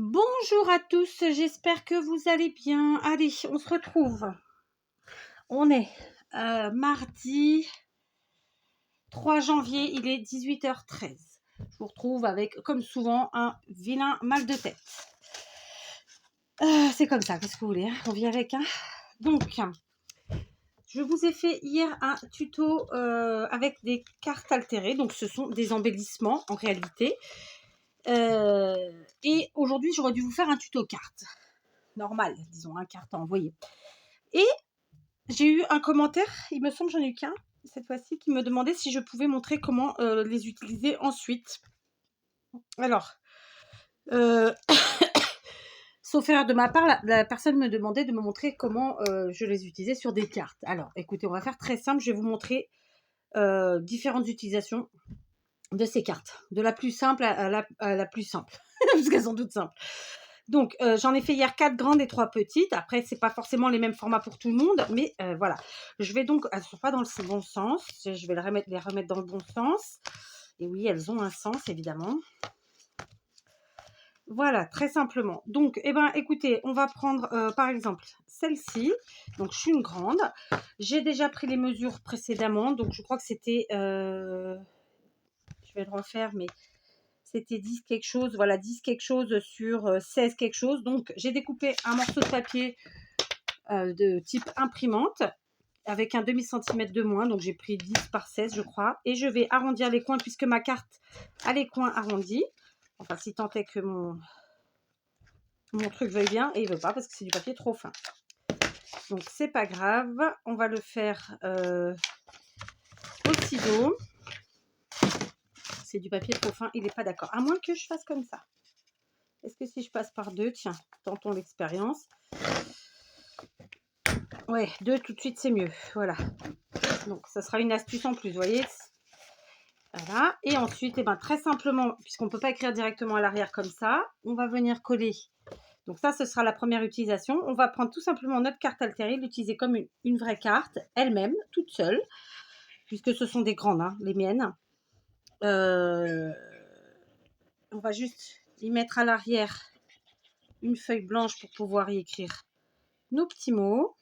Bonjour à tous, j'espère que vous allez bien. Allez, on se retrouve. On est mardi 3 janvier, il est 18h13. Je vous retrouve avec, comme souvent, un vilain mal de tête. C'est comme ça, qu'est-ce que vous voulez, hein, on vit avec. Hein. Donc, je vous ai fait hier un tuto avec des cartes altérées. Donc, ce sont des embellissements en réalité. Et aujourd'hui, j'aurais dû vous faire un tuto cartes. Normal, disons, un carte à envoyer. Et j'ai eu un commentaire, il me semble, j'en ai eu qu'un cette fois-ci, qui me demandait si je pouvais montrer comment les utiliser ensuite. Alors, sauf erreur de ma part, la personne me demandait de me montrer comment je les utilisais sur des cartes. Alors, écoutez, on va faire très simple, je vais vous montrer différentes utilisations de ces cartes, de la plus simple à la plus simple, parce qu'elles sont toutes simples. Donc, j'en ai fait hier 4 grandes et 3 petites. Après, c'est pas forcément les mêmes formats pour tout le monde, mais voilà. Je vais donc, elles ne sont pas dans le bon sens. Je vais les remettre dans le bon sens. Et oui, elles ont un sens, évidemment. Voilà, très simplement. Donc, eh ben, écoutez, on va prendre, par exemple, celle-ci. Donc, je suis une grande. J'ai déjà pris les mesures précédemment. Donc, je crois que c'était... je vais le refaire, mais... C'était 10 quelque chose, voilà, 10 quelque chose sur 16 quelque chose. Donc, j'ai découpé un morceau de papier de type imprimante avec un demi-centimètre de moins. Donc, j'ai pris 10 par 16, je crois. Et je vais arrondir les coins puisque ma carte a les coins arrondis. Enfin, si tant est que mon truc veuille bien. Et il ne veut pas parce que c'est du papier trop fin. Donc, c'est pas grave. On va le faire au ciseau. C'est du papier trop fin, il n'est pas d'accord. À moins que je fasse comme ça. Est-ce que si je passe par deux, tiens, tentons l'expérience. Ouais, deux tout de suite, c'est mieux. Voilà. Donc, ça sera une astuce en plus, vous voyez. Voilà. Et ensuite, eh ben, très simplement, puisqu'on ne peut pas écrire directement à l'arrière comme ça, on va venir coller. Donc ça, ce sera la première utilisation. On va prendre tout simplement notre carte altérée, l'utiliser comme une vraie carte, elle-même, toute seule, puisque ce sont des grandes, hein, les miennes. On va juste y mettre à l'arrière une feuille blanche pour pouvoir y écrire nos petits mots.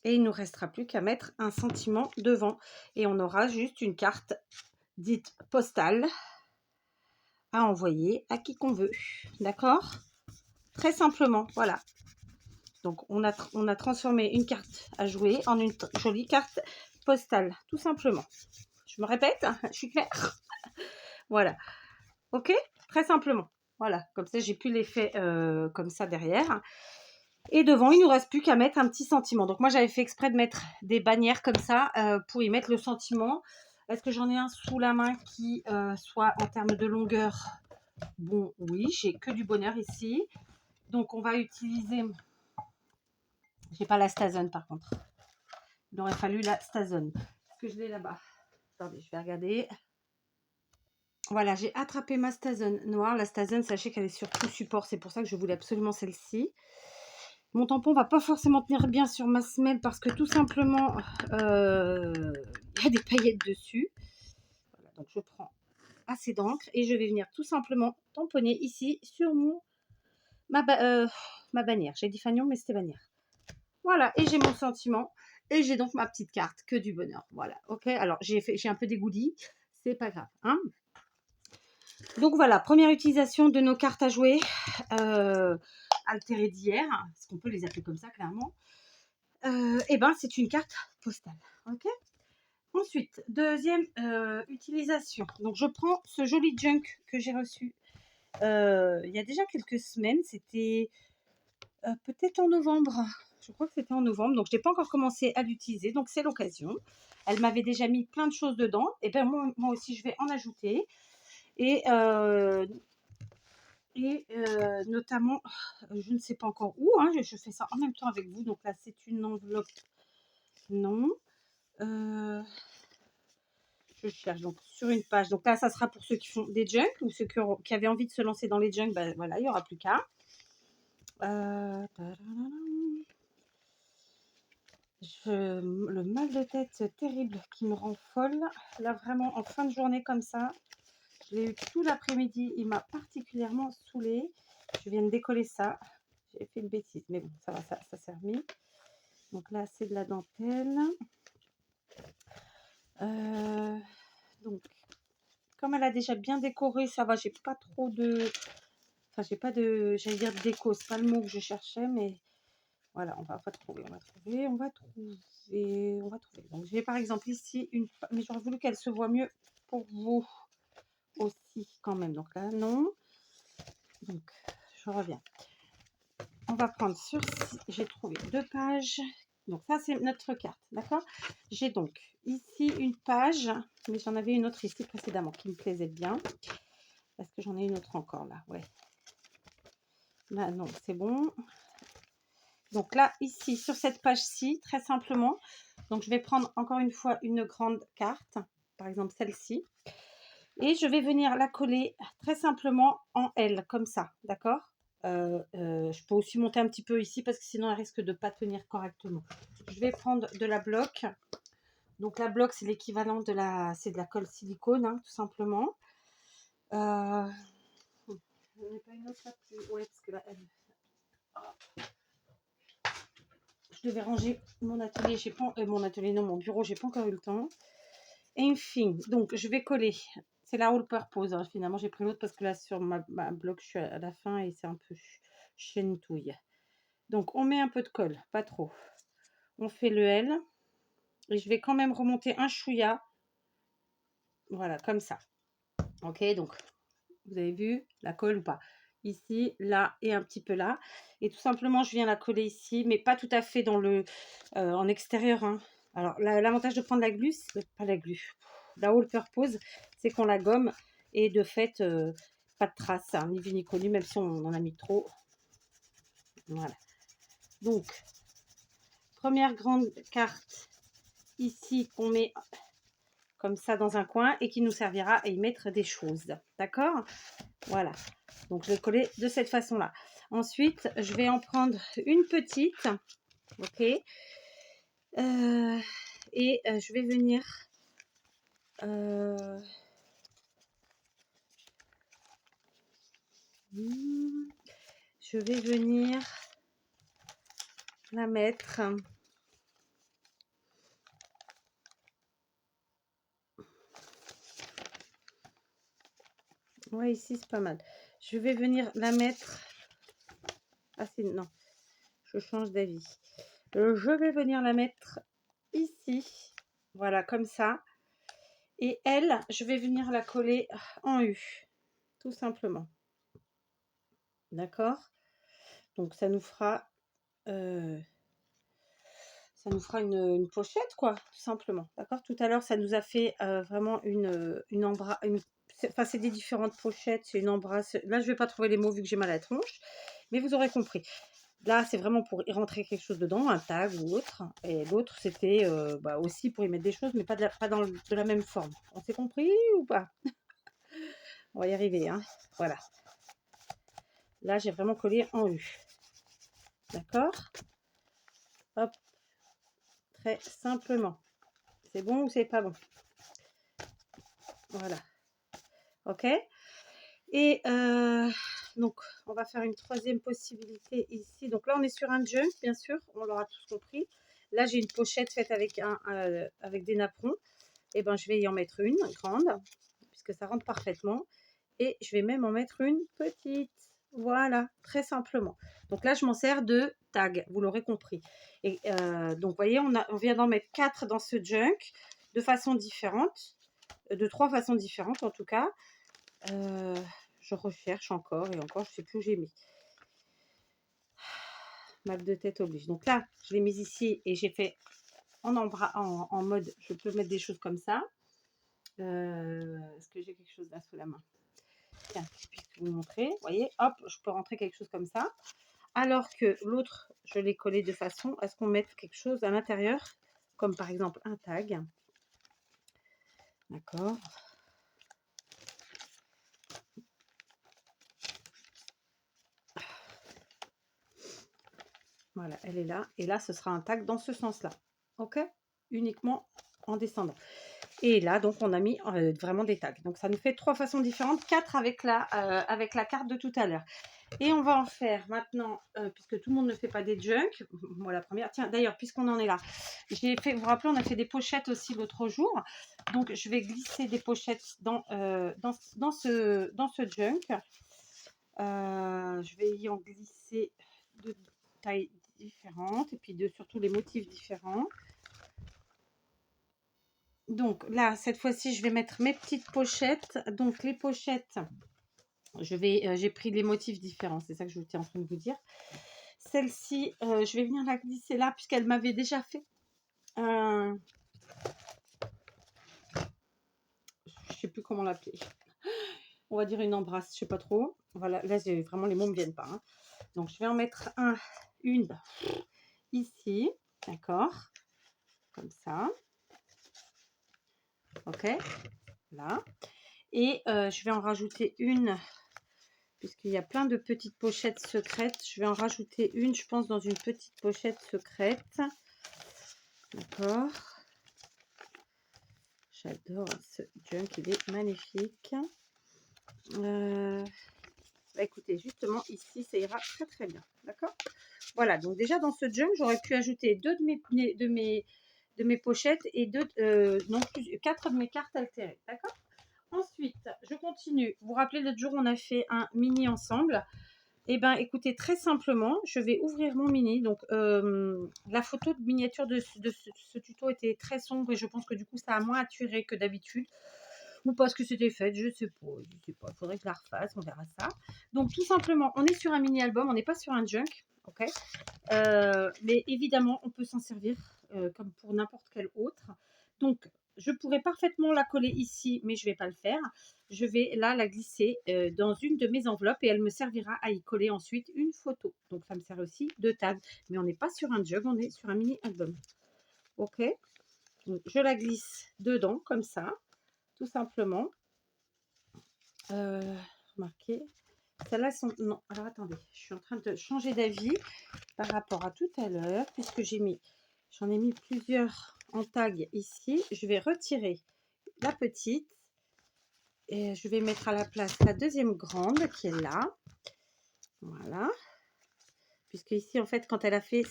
Et il ne nous restera plus qu'à mettre un sentiment devant. Et on aura juste une carte dite postale à envoyer à qui qu'on veut. D'accord? Très simplement, voilà. Donc, on a transformé une carte à jouer en une jolie carte postale, tout simplement. Je me répète, je suis claire. Voilà. Ok? Très simplement. Voilà. Comme ça, j'ai plus l'effet comme ça derrière. Et devant, il ne nous reste plus qu'à mettre un petit sentiment. Donc, moi, j'avais fait exprès de mettre des bannières comme ça pour y mettre le sentiment. Est-ce que j'en ai un sous la main qui soit en termes de longueur? Bon, oui, j'ai que du bonheur ici. Donc, on va utiliser... J'ai pas la Stazone, par contre. Il aurait fallu la Stazone. Est-ce que je l'ai là-bas? Attendez, je vais regarder. Voilà, j'ai attrapé ma Stazone noire. La Stazone, sachez qu'elle est sur tout support. C'est pour ça que je voulais absolument celle-ci. Mon tampon va pas forcément tenir bien sur ma semelle parce que tout simplement, il y a des paillettes dessus. Voilà, donc je prends assez d'encre et je vais venir tout simplement tamponner ici sur ma bannière. J'ai dit fanion, mais c'était bannière. Voilà, et j'ai mon sentiment. Et j'ai donc ma petite carte, que du bonheur. Voilà, ok. Alors, j'ai un peu dégouli, c'est pas grave. Hein. Donc voilà, première utilisation de nos cartes à jouer. Altérées d'hier, parce qu'on peut les appeler comme ça, clairement. Et ben, c'est une carte postale. Ok. Ensuite, deuxième utilisation. Donc, je prends ce joli junk que j'ai reçu il y a déjà quelques semaines. C'était peut-être en novembre. Je crois que c'était en novembre. Donc, je n'ai pas encore commencé à l'utiliser. Donc, c'est l'occasion. Elle m'avait déjà mis plein de choses dedans. Et bien, moi aussi, je vais en ajouter. Et notamment, je ne sais pas encore où. Hein, je fais ça en même temps avec vous. Donc, là, c'est une enveloppe. Non. Je cherche donc sur une page. Donc là, ça sera pour ceux qui font des junks ou ceux qui avaient envie de se lancer dans les junks. Ben, voilà, il n'y aura plus qu'à. Le mal de tête terrible qui me rend folle. Là, vraiment, en fin de journée comme ça, Je l'ai eu tout l'après-midi. Il m'a particulièrement saoulée. Je viens de décoller ça. J'ai fait une bêtise, mais bon, ça va, ça s'est remis. Donc là, c'est de la dentelle. Donc, comme elle a déjà bien décoré, ça va. J'ai pas trop de... Enfin, j'ai pas de... J'allais dire déco, c'est pas le mot que je cherchais, mais... Voilà, on va trouver. Donc, j'ai par exemple ici une... Mais j'aurais voulu qu'elle se voit mieux pour vous aussi, quand même. Donc là, non. Donc, je reviens. On va prendre sur... J'ai trouvé 2 pages. Donc, ça, c'est notre carte, d'accord? J'ai donc ici une page, mais j'en avais une autre ici précédemment qui me plaisait bien. Parce que j'en ai une autre encore, là, ouais. Là, non, c'est bon. Donc là, ici, sur cette page-ci, très simplement, donc je vais prendre encore une fois une grande carte, par exemple celle-ci, et je vais venir la coller très simplement en L, comme ça, d'accord? Je peux aussi monter un petit peu ici, parce que sinon, elle risque de ne pas tenir correctement. Je vais prendre de la bloc. Donc la bloc, c'est l'équivalent de c'est de la colle silicone, hein, tout simplement. Je n'ai pas une autre là plus... Ouais, parce que là, je devais ranger mon atelier, j'ai pas mon atelier, non, mon bureau, j'ai pas encore eu le temps. Enfin, donc je vais coller. C'est la all purpose, hein. Finalement, j'ai pris l'autre parce que là, sur ma bloc, je suis à la fin et c'est un peu chenetouille. Donc, on met un peu de colle, pas trop. On fait le L. Et je vais quand même remonter un chouïa. Voilà, comme ça. Ok, donc, vous avez vu la colle ou pas? Ici, là et un petit peu là. Et tout simplement, je viens la coller ici, mais pas tout à fait dans en extérieur, hein. Alors, l'avantage de prendre la glu, pas la glu, la all purpose, c'est qu'on la gomme et de fait, pas de traces, hein, ni vu ni connu, même si on en a mis trop. Voilà. Donc, première grande carte ici qu'on met comme ça dans un coin et qui nous servira à y mettre des choses. D'accord? Voilà. Donc, je vais coller de cette façon-là. Ensuite, je vais en prendre une petite. Ok. Et je vais venir... je vais venir la mettre... Ouais, ici, c'est pas mal. Je vais venir la mettre... Ah, c'est... Non. Je change d'avis. Je vais venir la mettre ici. Voilà, comme ça. Et elle, je vais venir la coller en U. Tout simplement. D'accord? Donc, ça nous fera... une pochette, quoi, tout simplement. D'accord? Tout à l'heure, ça nous a fait vraiment une embrasse... Enfin, c'est des différentes pochettes. C'est une embrasse... Là, je vais pas trouver les mots vu que j'ai mal à la tronche. Mais vous aurez compris. Là, c'est vraiment pour y rentrer quelque chose dedans, un tag ou autre. Et l'autre, c'était aussi pour y mettre des choses, mais pas de la même forme. On s'est compris ou pas? On va y arriver, hein. Voilà. Là, j'ai vraiment collé en U. D'accord? Hop. Très simplement. C'est bon ou c'est pas bon? Voilà. Ok? Et donc, on va faire une troisième possibilité ici. Donc là, on est sur un junk, bien sûr. On l'aura tous compris. Là, j'ai une pochette faite avec, avec des napperons. Et ben, je vais y en mettre une grande, puisque ça rentre parfaitement. Et je vais même en mettre une petite. Voilà, très simplement. Donc là, je m'en sers de tag, vous l'aurez compris. Et donc, vous voyez, on vient d'en mettre 4 dans ce junk de façon différente, de 3 façons différentes en tout cas. Je recherche encore et encore, je ne sais plus où j'ai mis. Mal de tête oblige. Donc là, je l'ai mise ici et j'ai fait en mode, je peux mettre des choses comme ça. Est-ce que j'ai quelque chose là sous la main? Tiens, je puisse vous montrer. Vous voyez, hop, je peux rentrer quelque chose comme ça. Alors que l'autre, je l'ai collé de façon à ce qu'on mette quelque chose à l'intérieur, comme par exemple un tag. D'accord. Voilà, elle est là. Et là, ce sera un tag dans ce sens-là. OK? Uniquement en descendant. Et là, donc, on a mis vraiment des tags. Donc, ça nous fait 3 façons différentes, 4 avec la carte de tout à l'heure. Et on va en faire maintenant, puisque tout le monde ne fait pas des junks. Moi, la première. Tiens, d'ailleurs, puisqu'on en est là, j'ai fait, vous vous rappelez, on a fait des pochettes aussi l'autre jour. Donc, je vais glisser des pochettes dans ce junk. Je vais y en glisser de tailles différentes et puis surtout les motifs différents. Donc là, cette fois-ci, je vais mettre mes petites pochettes. Donc les pochettes, j'ai pris les motifs différents. C'est ça que je vous en train de vous dire. Celle-ci, je vais venir la glisser là puisqu'elle m'avait déjà fait un... Je sais plus comment l'appeler. On va dire une embrasse, je sais pas trop. Voilà, là, vraiment les mots me viennent pas. Hein. Donc je vais en mettre une ici, d'accord, comme ça. Ok, là. Et je vais en rajouter une, puisqu'il y a plein de petites pochettes secrètes. Je vais en rajouter une, je pense, dans une petite pochette secrète. D'accord. J'adore ce junk, il est magnifique. Bah écoutez, justement, ici, ça ira très très bien. D'accord. Voilà, donc déjà dans ce junk, j'aurais pu ajouter 2 de mes pochettes et non plus 4 de mes cartes altérées. D'accord. Ensuite, je continue. Vous vous rappelez, l'autre jour, on a fait un mini ensemble. Eh bien, écoutez, très simplement, je vais ouvrir mon mini. Donc, la photo de miniature de ce tuto était très sombre et je pense que du coup, ça a moins attiré que d'habitude. Ou parce que c'était fait, je sais pas. Il faudrait que je la refasse, on verra ça. Donc, tout simplement, on est sur un mini-album, on n'est pas sur un junk. Ok. Mais évidemment, on peut s'en servir comme pour n'importe quel autre. Donc, je pourrais parfaitement la coller ici, mais je ne vais pas le faire. Je vais là la glisser dans une de mes enveloppes et elle me servira à y coller ensuite une photo. Donc, ça me sert aussi de tag. Mais on n'est pas sur un jug, on est sur un mini album. Ok. Donc, je la glisse dedans, comme ça, tout simplement. Remarquez. Celles-là sont... Non, alors attendez, je suis en train de changer d'avis par rapport à tout à l'heure, puisque j'en ai mis plusieurs en tag ici. Je vais retirer la petite et je vais mettre à la place la deuxième grande qui est là. Voilà. Puisque ici, en fait, quand elle a fait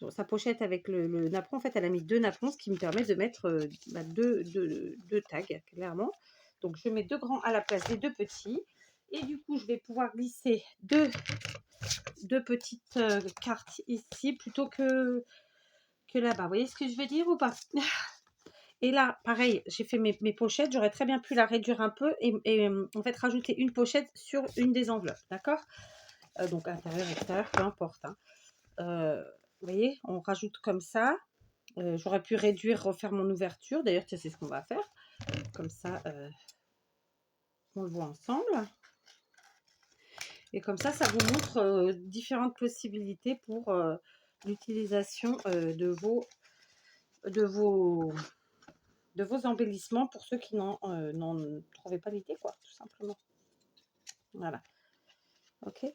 sa pochette avec le napperon, en fait, elle a mis 2 napperons, ce qui me permet de mettre deux tags, clairement. Donc, je mets 2 grands à la place des 2 petits. Et du coup, je vais pouvoir glisser deux petites cartes ici plutôt que là-bas. Vous voyez ce que je veux dire ou pas? Et là, pareil, j'ai fait mes pochettes. J'aurais très bien pu la réduire un peu et en fait rajouter une pochette sur une des enveloppes. D'accord. Donc intérieur, extérieur, peu importe. Hein. Vous voyez, on rajoute comme ça. J'aurais pu réduire, refaire mon ouverture. D'ailleurs, c'est ce qu'on va faire. Comme ça, on le voit ensemble. Et comme ça vous montre différentes possibilités pour l'utilisation de vos embellissements pour ceux qui n'en trouvaient pas l'idée, quoi, tout simplement. Voilà. Ok.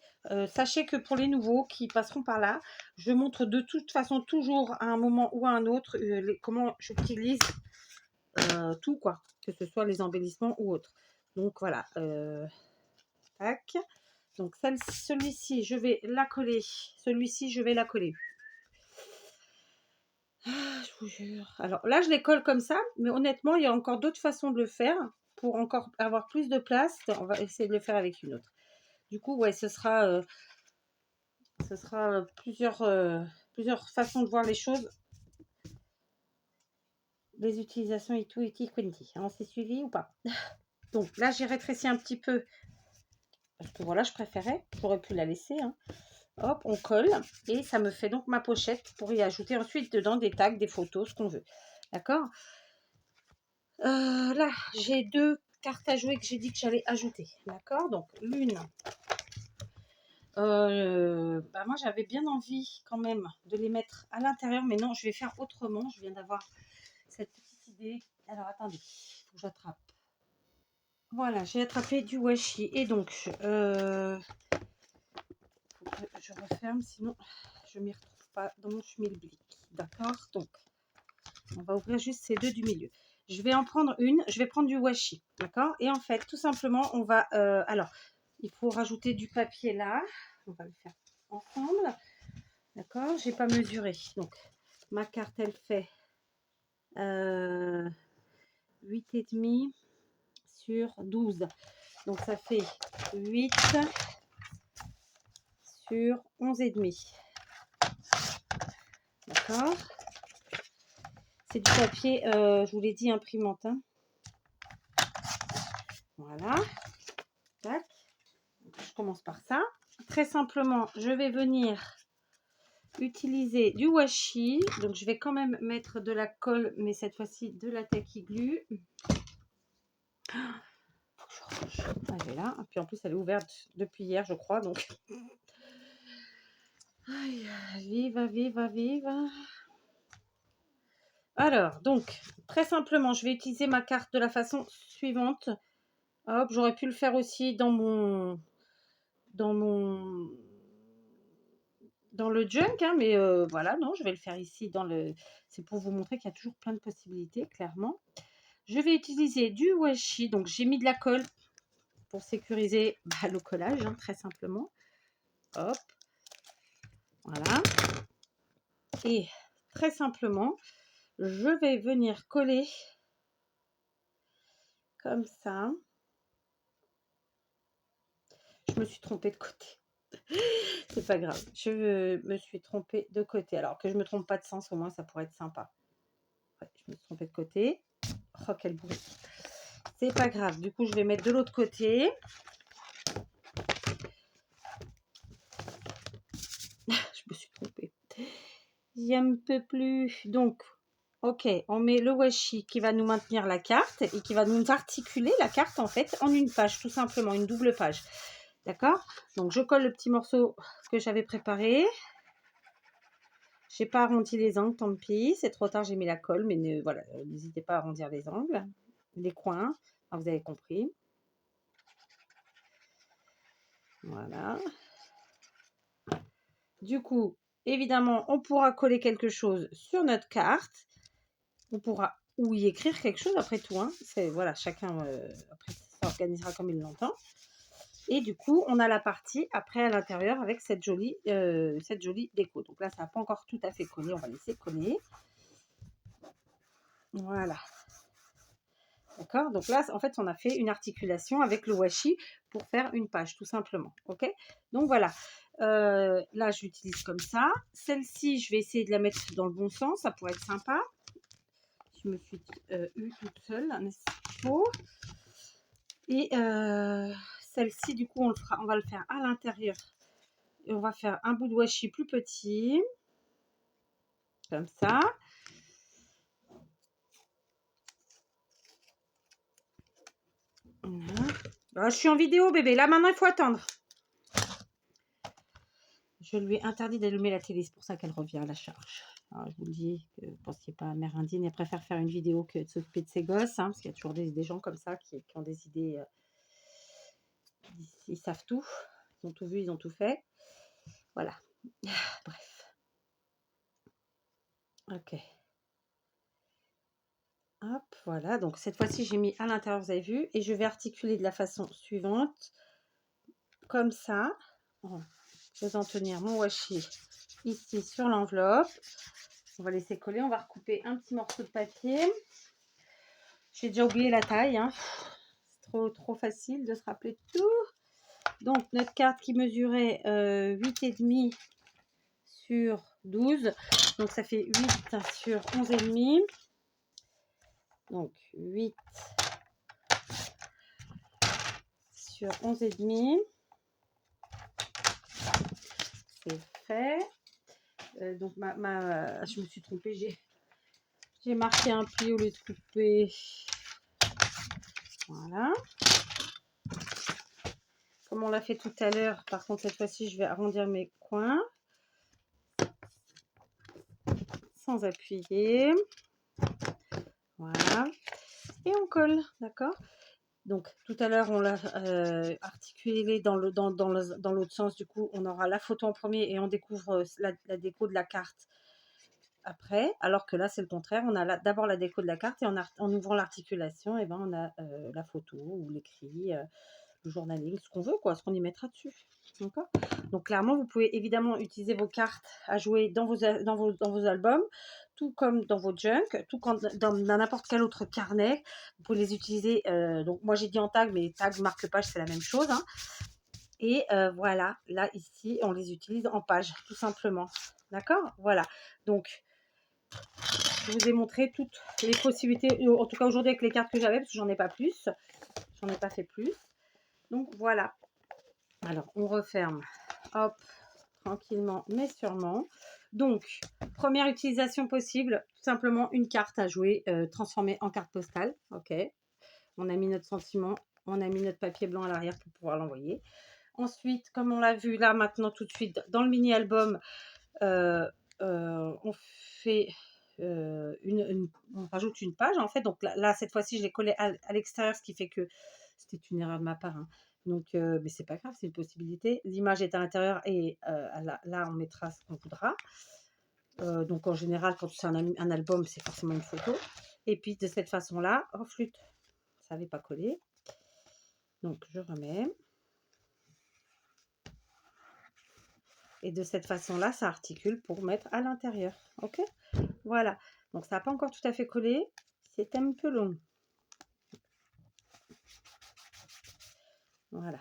Sachez que pour les nouveaux qui passeront par là, je montre de toute façon toujours à un moment ou à un autre comment j'utilise tout, quoi, que ce soit les embellissements ou autres. Donc voilà. Tac. Donc celui-ci, je vais la coller. Celui-ci, je vais la coller. Ah, je vous jure. Alors là, je les colle comme ça, mais honnêtement, il y a encore d'autres façons de le faire pour encore avoir plus de place. On va essayer de le faire avec une autre. Du coup, ouais, ce sera plusieurs façons de voir les choses. Les utilisations et tout, quinti. On s'est suivi ou pas? Donc là, j'ai rétréci un petit peu parce que voilà, je préférais. J'aurais pu la laisser. Hein. Hop, on colle et ça me fait donc ma pochette pour y ajouter ensuite dedans des tags, des photos, ce qu'on veut. D'accord. Là, j'ai 2 cartes à jouer que j'ai dit que j'allais ajouter. D'accord. Donc l'une, moi j'avais bien envie quand même de les mettre à l'intérieur, mais non, je vais faire autrement. Je viens d'avoir cette petite idée. Alors attendez, il faut que j'attrape. Voilà, j'ai attrapé du washi et donc faut que je referme, sinon je m'y retrouve pas dans mon schmilblick. D'accord. Donc on va ouvrir juste ces deux du milieu. Je vais en prendre une. Je vais prendre du washi, d'accord? Et en fait, tout simplement, on va... alors, il faut rajouter du papier là. On va le faire ensemble. D'accord? J'ai pas mesuré. Donc, ma carte, elle fait 8,5 sur 12. Donc, ça fait 8 sur 11,5. D'accord? C'est du papier, je vous l'ai dit, imprimante. Hein. Voilà. Tac. Je commence par ça. Très simplement, je vais venir utiliser du washi. Donc, je vais quand même mettre de la colle, mais cette fois-ci de la Tacky Glue. Faut que je range. Elle est là. Et puis en plus, elle est ouverte depuis hier, je crois. Donc, aïe, vive, vive, vive. Alors, donc, très simplement, je vais utiliser ma carte de la façon suivante. Hop, j'aurais pu le faire aussi dans le junk, hein, mais voilà, non, je vais le faire ici c'est pour vous montrer qu'il y a toujours plein de possibilités, clairement. Je vais utiliser du washi, donc j'ai mis de la colle pour sécuriser le collage, hein, très simplement. Hop, voilà. Et très simplement, je vais venir coller comme ça. Je me suis trompée de côté. C'est pas grave, je me suis trompée de côté. Alors que je me trompe pas de sens, au moins ça pourrait être sympa. Ouais, je me suis trompée de côté. Oh, quel bruit. C'est pas grave, du coup je vais mettre de l'autre côté. Je me suis trompée. J'en peux plus. Donc, ok, on met le washi qui va nous maintenir la carte et qui va nous articuler la carte en fait en une page, tout simplement, une double page. D'accord? Donc, je colle le petit morceau que j'avais préparé. J'ai pas arrondi les angles, tant pis. C'est trop tard, j'ai mis la colle, mais voilà, n'hésitez pas à arrondir les angles, les coins. Enfin, vous avez compris. Voilà. Du coup, évidemment, on pourra coller quelque chose sur notre carte. On pourra ou y écrire quelque chose après tout. Hein. Voilà, chacun après s'organisera comme il l'entend. Et du coup, on a la partie après à l'intérieur avec cette jolie déco. Donc là, ça n'a pas encore tout à fait collé. On va laisser coller. Voilà. D'accord? Donc là, en fait, on a fait une articulation avec le washi pour faire une page, tout simplement. OK? Donc voilà. Là, je l'utilise comme ça. Celle-ci, je vais essayer de la mettre dans le bon sens. Ça pourrait être sympa. Je me suis eue toute seule, n'est-ce pas? Et celle-ci, du coup, on va le faire à l'intérieur. Et on va faire un bout de washi plus petit. Comme ça. Voilà. Alors, je suis en vidéo, bébé. Là, maintenant, il faut attendre. Je lui ai interdit d'allumer la télé. C'est pour ça qu'elle revient à la charge. Alors, je vous le dis, que vous ne pensiez pas à mère indienne. Elle préfère faire une vidéo que de s'occuper de ses gosses. Hein, parce qu'il y a toujours des gens comme ça qui ont des idées. Ils savent tout. Ils ont tout vu, ils ont tout fait. Voilà. Bref. Ok. Hop, voilà. Donc, cette fois-ci, j'ai mis à l'intérieur, vous avez vu. Et je vais articuler de la façon suivante. Comme ça. En faisant tenir mon washi ici sur l'enveloppe. On va laisser coller. On va recouper un petit morceau de papier. J'ai déjà oublié la taille. Hein. C'est trop facile de se rappeler tout. Donc, notre carte qui mesurait 8,5 sur 12. Donc, ça fait 8 sur 11,5. Donc, 8 sur 11,5. C'est fait. Donc, je me suis trompée. J'ai marqué un pli au lieu de couper. Voilà. Comme on l'a fait tout à l'heure, par contre, cette fois-ci, je vais arrondir mes coins. Sans appuyer. Voilà. Et on colle, d'accord? Donc, tout à l'heure, on l'a articulé dans l'autre sens. Du coup, on aura la photo en premier et on découvre la déco de la carte après, alors que là, c'est le contraire. On a d'abord la déco de la carte et en ouvrant l'articulation, et ben, on a la photo ou l'écrit, le journaling, ce qu'on veut, quoi, ce qu'on y mettra dessus. D'accord. Donc, clairement, vous pouvez évidemment utiliser vos cartes à jouer dans vos albums, tout comme dans vos junk, tout comme dans n'importe quel autre carnet. Vous pouvez les utiliser. Donc, moi, j'ai dit en tag, mais tag, marque-page, c'est la même chose. Hein. Et voilà, là, ici, on les utilise en page, tout simplement. D'accord. Voilà. Donc, je vous ai montré toutes les possibilités, en tout cas aujourd'hui avec les cartes que j'avais, parce que j'en ai pas plus. J'en ai pas fait plus. Donc voilà. Alors, on referme. Hop, tranquillement, mais sûrement. Donc, première utilisation possible, tout simplement une carte à jouer, transformée en carte postale. Ok. On a mis notre sentiment, on a mis notre papier blanc à l'arrière pour pouvoir l'envoyer. Ensuite, comme on l'a vu là maintenant tout de suite dans le mini-album, on fait on rajoute une page en fait. Donc là cette fois-ci, je l'ai collé à l'extérieur, ce qui fait que c'était une erreur de ma part. Hein. Donc, mais c'est pas grave, c'est une possibilité. L'image est à l'intérieur et là, on mettra ce qu'on voudra. Donc, en général, quand c'est un album, c'est forcément une photo. Et puis, de cette façon-là, oh flûte, ça n'avait pas collé. Donc, je remets. Et de cette façon-là, ça articule pour mettre à l'intérieur. Ok. Voilà. Donc, ça n'a pas encore tout à fait collé. C'est un peu long. Voilà.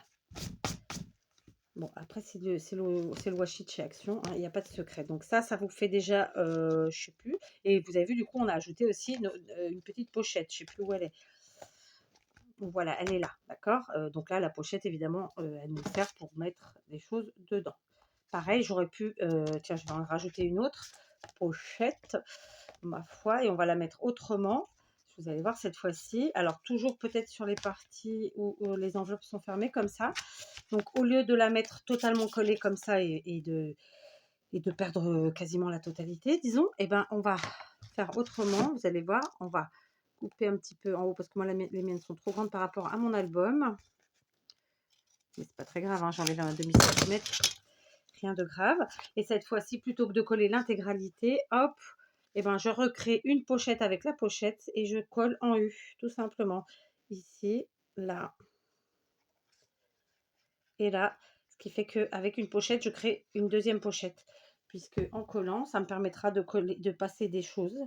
Bon, après, c'est le washi de chez Action. Hein, il n'y a pas de secret. Donc, ça vous fait déjà, je ne sais plus. Et vous avez vu, du coup, on a ajouté aussi une petite pochette. Je ne sais plus où elle est. Donc, voilà, elle est là. D'accord. Donc là, la pochette, évidemment, elle nous sert pour mettre des choses dedans. Pareil, j'aurais pu... tiens, je vais en rajouter une autre pochette, ma foi, et on va la mettre autrement. Vous allez voir cette fois-ci. Alors, toujours peut-être sur les parties où les enveloppes sont fermées, comme ça. Donc, au lieu de la mettre totalement collée comme ça et de perdre quasiment la totalité, disons, eh ben, on va faire autrement. Vous allez voir, on va couper un petit peu en haut parce que moi, les miennes sont trop grandes par rapport à mon album. Mais c'est pas très grave, hein, j'enlève un demi-centimètre. Rien de grave. Et cette fois-ci, plutôt que de coller l'intégralité, hop, et ben, je recrée une pochette avec la pochette et je colle en U, tout simplement. Ici, là et là. Ce qui fait qu'avec une pochette, je crée une deuxième pochette. Puisque en collant, ça me permettra de passer des choses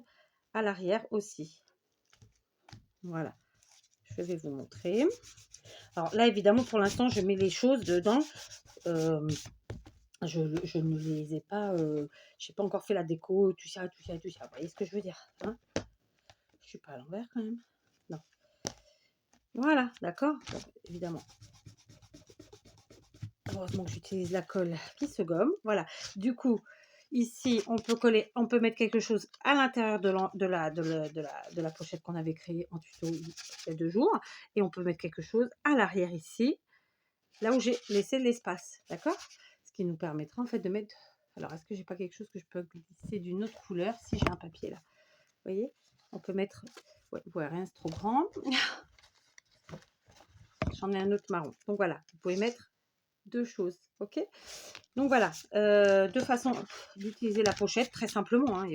à l'arrière aussi. Voilà. Je vais vous montrer. Alors là, évidemment, pour l'instant, je mets les choses dedans. Je ne les ai pas, je n'ai pas encore fait la déco, tout ça, tout ça, tout ça. Vous voyez ce que je veux dire, hein? Je suis pas à l'envers quand même. Non. Voilà, d'accord. Évidemment. Heureusement que j'utilise la colle qui se gomme. Voilà. Du coup, ici, on peut coller, on peut mettre quelque chose à l'intérieur de la pochette qu'on avait créée en tuto il y a 2 jours. Et on peut mettre quelque chose à l'arrière ici, là où j'ai laissé l'espace. D'accord? Ce qui nous permettra en fait de mettre... Alors, est-ce que j'ai pas quelque chose que je peux glisser d'une autre couleur si j'ai un papier là? Vous voyez? On peut mettre... Ouais, rien, c'est trop grand. J'en ai un autre marron. Donc voilà, vous pouvez mettre 2 choses. Ok? Donc voilà, 2 façons d'utiliser la pochette, très simplement. Hein,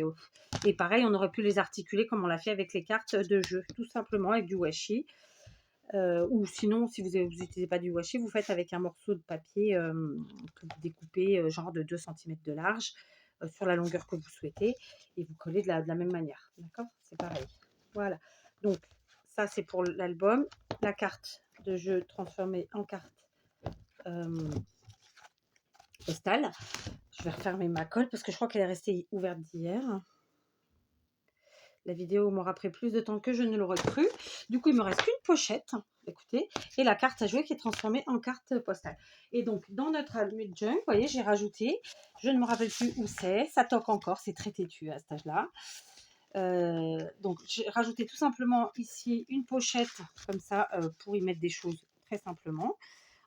et pareil, on aurait pu les articuler comme on l'a fait avec les cartes de jeu, tout simplement avec du washi. Ou sinon, si vous n'utilisez pas du washi, vous faites avec un morceau de papier que vous découpez genre de 2 cm de large sur la longueur que vous souhaitez et vous collez de la même manière. D'accord? C'est pareil. Voilà. Donc, ça, c'est pour l'album. La carte de jeu transformée en carte postale. Je vais refermer ma colle parce que je crois qu'elle est restée ouverte d'hier. La vidéo m'aura pris plus de temps que je ne l'aurais cru. Du coup, il me reste qu'une pochette, écoutez, et la carte à jouer qui est transformée en carte postale. Et donc, dans notre album junk, vous voyez, j'ai rajouté, je ne me rappelle plus où c'est, ça toque encore, c'est très têtu à cet âge-là. Donc, j'ai rajouté tout simplement ici une pochette, comme ça, pour y mettre des choses, très simplement.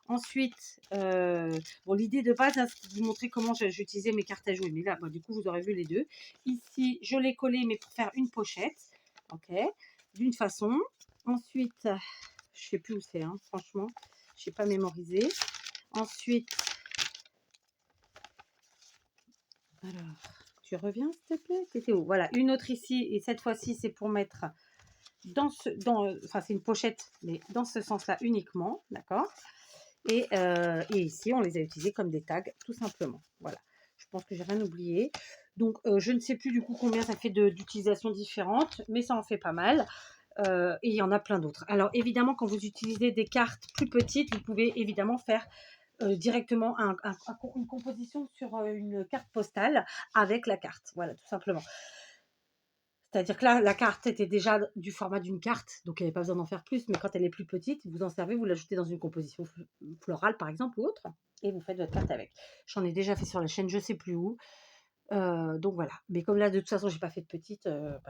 Ensuite, bon, l'idée de base, hein, c'est de vous montrer comment j'utilisais mes cartes à jouer. Mais là, bah, du coup, vous aurez vu les deux. Ici, je l'ai collé, mais pour faire une pochette. Ok, d'une façon. Ensuite, je ne sais plus où c'est, hein, franchement. Je n'ai pas mémorisé. Ensuite, alors, tu reviens s'il te plaît? T'étais où? Voilà, une autre ici et cette fois-ci, c'est pour mettre enfin, c'est une pochette, mais dans ce sens-là uniquement, d'accord? Et ici, on les a utilisés comme des tags, tout simplement. Voilà, je pense que j'ai rien oublié. Donc, je ne sais plus du coup combien ça fait d'utilisations différentes, mais ça en fait pas mal. Et il y en a plein d'autres. Alors, évidemment, quand vous utilisez des cartes plus petites, vous pouvez évidemment faire directement une composition sur une carte postale avec la carte. Voilà, tout simplement. C'est-à-dire que là, la carte était déjà du format d'une carte, donc il n'y avait pas besoin d'en faire plus. Mais quand elle est plus petite, vous en servez, vous l'ajoutez dans une composition florale, par exemple, ou autre, et vous faites votre carte avec. J'en ai déjà fait sur la chaîne, je ne sais plus où. Donc voilà. Mais comme là, de toute façon, j'ai pas fait de petite, ben,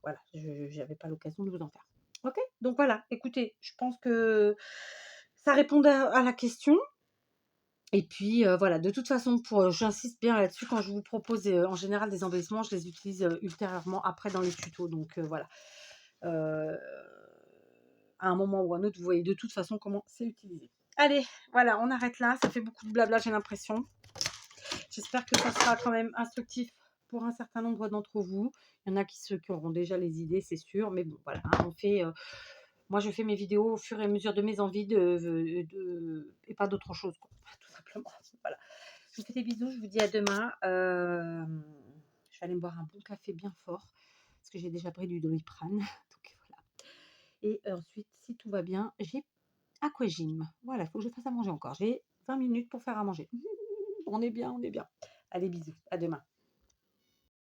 voilà, je n'avais pas l'occasion de vous en faire. Ok. Donc voilà. Écoutez, je pense que ça répond à la question. Et puis voilà, de toute façon, j'insiste bien là-dessus, quand je vous propose en général des embellissements, je les utilise ultérieurement après dans les tutos. Donc voilà. À un moment ou un autre, vous voyez de toute façon comment c'est utilisé. Allez, voilà, on arrête là. Ça fait beaucoup de blabla, j'ai l'impression. J'espère que ça sera quand même instructif pour un certain nombre d'entre vous. Il y en a qui auront déjà les idées, c'est sûr. Mais bon, voilà, on fait... moi, je fais mes vidéos au fur et à mesure de mes envies et pas d'autre chose, quoi. Tout simplement. Voilà. Je vous fais des bisous. Je vous dis à demain. Je vais aller me boire un bon café bien fort parce que j'ai déjà pris du Doliprane. Donc voilà. Et ensuite, si tout va bien, j'ai Aquagym. Voilà, il faut que je fasse à manger encore. J'ai 20 minutes pour faire à manger. On est bien, on est bien. Allez, bisous. À demain.